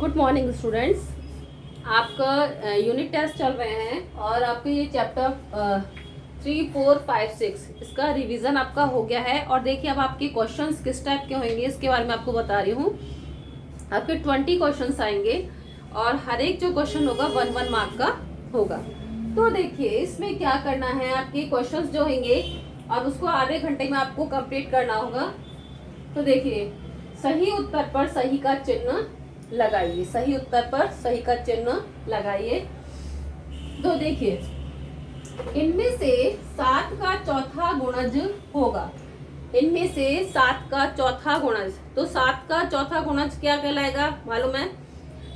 Good morning students. आपका unit test चल रहे हैं और आपके ये चैप्टर 3, 4, 5, 6 इसका रिवीजन आपका हो गया है। और देखिए अब आपके क्वेश्चंस किस टाइप के होंगे इसके बारे में आपको बता रही हूँ। आपके 20 क्वेश्चंस आएंगे और हर एक जो क्वेश्चन होगा 1 मार्क का होगा। तो देखिए इसमें क्या करना है, आपके क्वेश्चंस जो होंगे और उसको आधे घंटे में आपको कंप्लीट करना होगा। तो देखिए सही उत्तर पर सही का चिन्ह लगाइए, सही उत्तर पर सही का चिन्ह लगाइए। तो देखिए इनमें से 7 का चौथा गुणज होगा, इनमें से 7 का चौथा गुणज। तो 7 का चौथा गुणज क्या कहलाएगा मालूम है?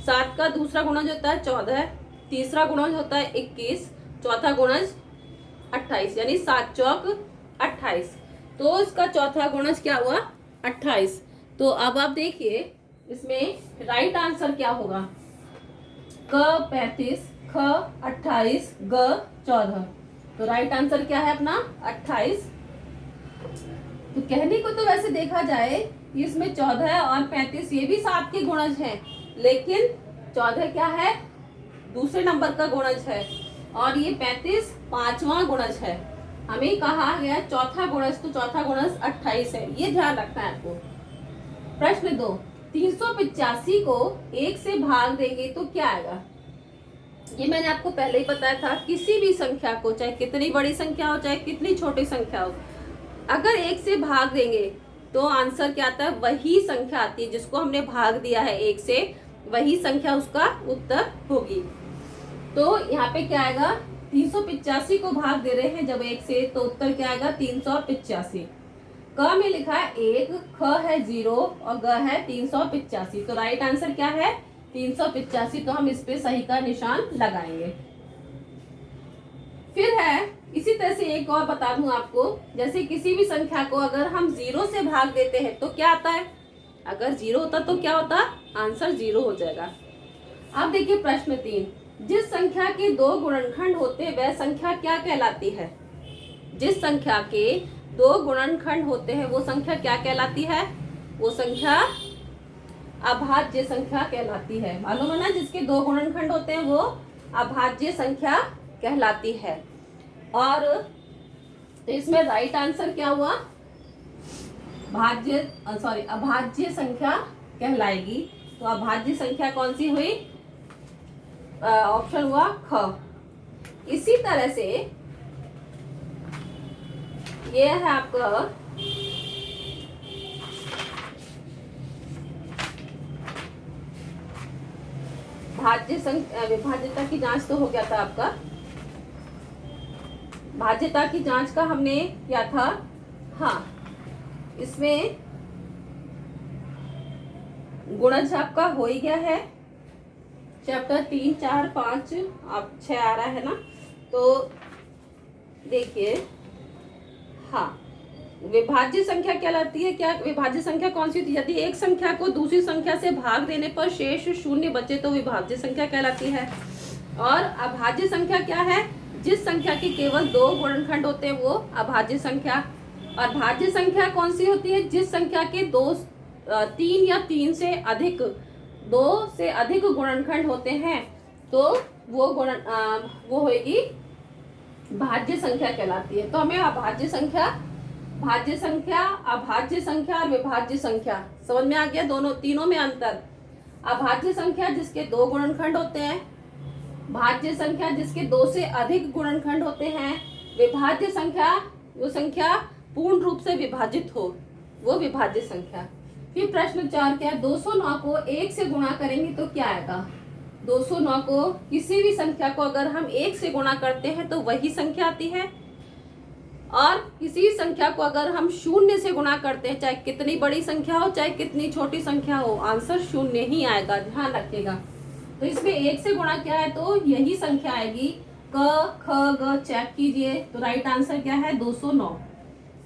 7 का दूसरा गुणज होता है 14, तीसरा गुणज होता है 21, चौथा गुणज 28, यानी 7 चौक 28। तो इसका चौथा गुणज क्या हुआ? 28। तो अब आप देखिए इसमें राइट आंसर क्या होगा? क 35, ख 28, ग 14। तो राइट आंसर क्या है अपना? 28। तो कहने को तो वैसे देखा जाए इसमें 14 और 35 ये भी 7 के गुणज हैं, लेकिन 14 क्या है? दूसरे नंबर का गुणज है और ये 35 5वां गुणज है। हमें कहा गया चौथा गुणज, तो चौथा गुणज 28 है, ये ध्यान रखना है आपको। प्रश्न 2, 385 को 1 से भाग देंगे तो क्या आएगा? ये मैंने आपको पहले ही बताया था, किसी भी संख्या को, चाहे कितनी बड़ी संख्या हो चाहे कितनी छोटी संख्या हो, अगर 1 से भाग देंगे तो आंसर क्या आता है? वही संख्या आती है जिसको हमने भाग दिया है 1 से, वही संख्या उसका उत्तर होगी। तो यहाँ पे क्या आएगा? 385 को भाग दे रहे हैं जब 1 से, तो उत्तर क्या आएगा? 385। क में लिखा है 1, ख है 0 और ग है 385। तो राइट आंसर क्या है? 385। तो हम इस पे सही का निशान लगाएंगे। फिर है इसी तरह से एक और बता दूं आपको, जैसे किसी भी संख्या को अगर हम 0 से भाग देते हैं तो क्या आता है? अगर 0 होता तो क्या होता? आंसर 0 हो जाएगा। अब देखिए प्रश्न 3, जिस संख्या के 2 गुणनखंड होते हैं वह संख्या क्या कहलाती है? जिस संख्या के 2 गुणनखंड होते हैं वो संख्या क्या कहलाती है? वो संख्या अभाज्य संख्या कहलाती है। मालूम है ना, जिसके 2 गुणनखंड होते हैं वो अभाज्य संख्या कहलाती है। और तो इसमें राइट आंसर क्या हुआ? अभाज्य संख्या कहलाएगी। तो अभाज्य संख्या कौन सी हुई? ऑप्शन हुआ ख। इसी तरह से ये है आपका विभाज्यता की जांच तो हो गया था आपका। भाज्यता की जांच का हमने क्या था? हाँ, इसमें गुणज आपका हो ही गया है। चैप्टर 3, 4, 5 अब 6 आ रहा है ना। तो देखिए हाँ, विभाज्य संख्या कहलाती है। क्या विभाज्य संख्या कौन सी होती है? यदि एक संख्या को दूसरी संख्या से भाग देने पर शेष शून्य बचे तो विभाज्य संख्या कहलाती है। और अभाज्य संख्या क्या है? जिस संख्या के केवल 2 गुणनखंड होते हैं वो अभाज्य संख्या। और भाज्य संख्या कौन सी होती है? जिस संख्या के 3 या 3 से अधिक 2 से अधिक गुणनखंड होते हैं तो वो होगी भाज्य संख्या कहलाती है। तो हमें अभाज्य संख्या, भाज्य संख्या, अभाज्य संख्या और विभाज्य संख्या समझ में आ गया? तीनों में अंतर। अभाज्य संख्या जिसके 2 गुणनखंड होते हैं, भाज्य संख्या जिसके 2 से अधिक गुणनखंड होते हैं, विभाज्य संख्या वो संख्या पूर्ण रूप से विभाजित हो, वो विभाज्य संख्या। फिर प्रश्न 4 क्या है? 209 को 1 से गुणा करेंगे तो क्या आएगा? 209 को किसी भी संख्या को अगर हम 1 से गुणा करते हैं तो वही संख्या आती है। और किसी संख्या को अगर हम 0 से गुणा करते हैं, चाहे कितनी बड़ी संख्या हो चाहे कितनी छोटी संख्या हो, आंसर 0 ही आएगा, ध्यान रखिएगा। तो इसमें 1 से गुणा क्या है? तो यही संख्या आएगी। क ख ग चेक कीजिए। तो राइट आंसर क्या है? 209।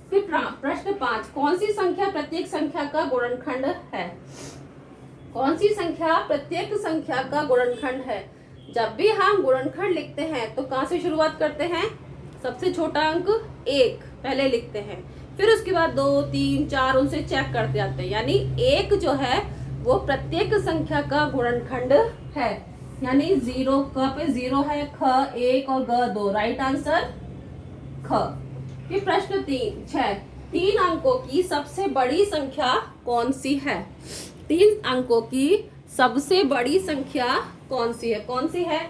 फिर प्रश्न 5, कौन सी संख्या प्रत्येक संख्या का गुणनखंड है? कौन सी संख्या प्रत्येक संख्या का गुणनखंड है? जब भी हम गुणनखंड लिखते हैं तो कहाँ से शुरुआत करते हैं? सबसे छोटा अंक 1 पहले लिखते हैं, फिर उसके बाद 2, 3, 4 उनसे चेक करते जाते हैं। यानी 1 जो है वो प्रत्येक संख्या का गुणनखंड है। यानी 0 क पे 0 है, ख 1 और ग 2, राइट आंसर ख। फिर प्रश्न 6, 3 अंकों की सबसे बड़ी संख्या कौन सी है? 3 अंकों की सबसे बड़ी संख्या कौन सी है? कौन सी है?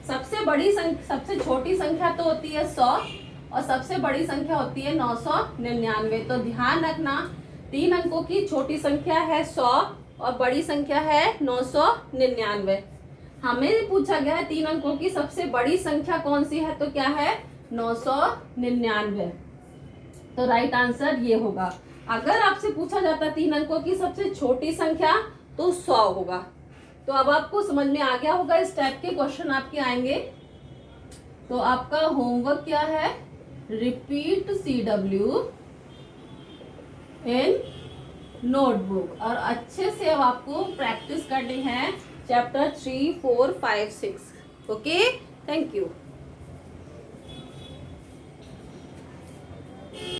सबसे बड़ी संख्या, सबसे छोटी संख्या तो होती है 100 और सबसे बड़ी संख्या होती है 999। तो ध्यान रखना 3 अंकों की छोटी संख्या है 100 और बड़ी संख्या है 999। हमें पूछा गया है 3 अंकों की सबसे बड़ी संख्या कौन सी है, तो क्या है 999। तो राइट आंसर ये होगा। अगर आपसे पूछा जाता 3 अंकों की सबसे छोटी संख्या तो 100 होगा। तो अब आपको समझ में आ गया होगा, इस टाइप के क्वेश्चन आपके आएंगे। तो आपका होमवर्क क्या है? रिपीट CW इन नोटबुक, और अच्छे से अब आपको प्रैक्टिस करनी है चैप्टर 3, 4, 5, 6। Okay, thank you.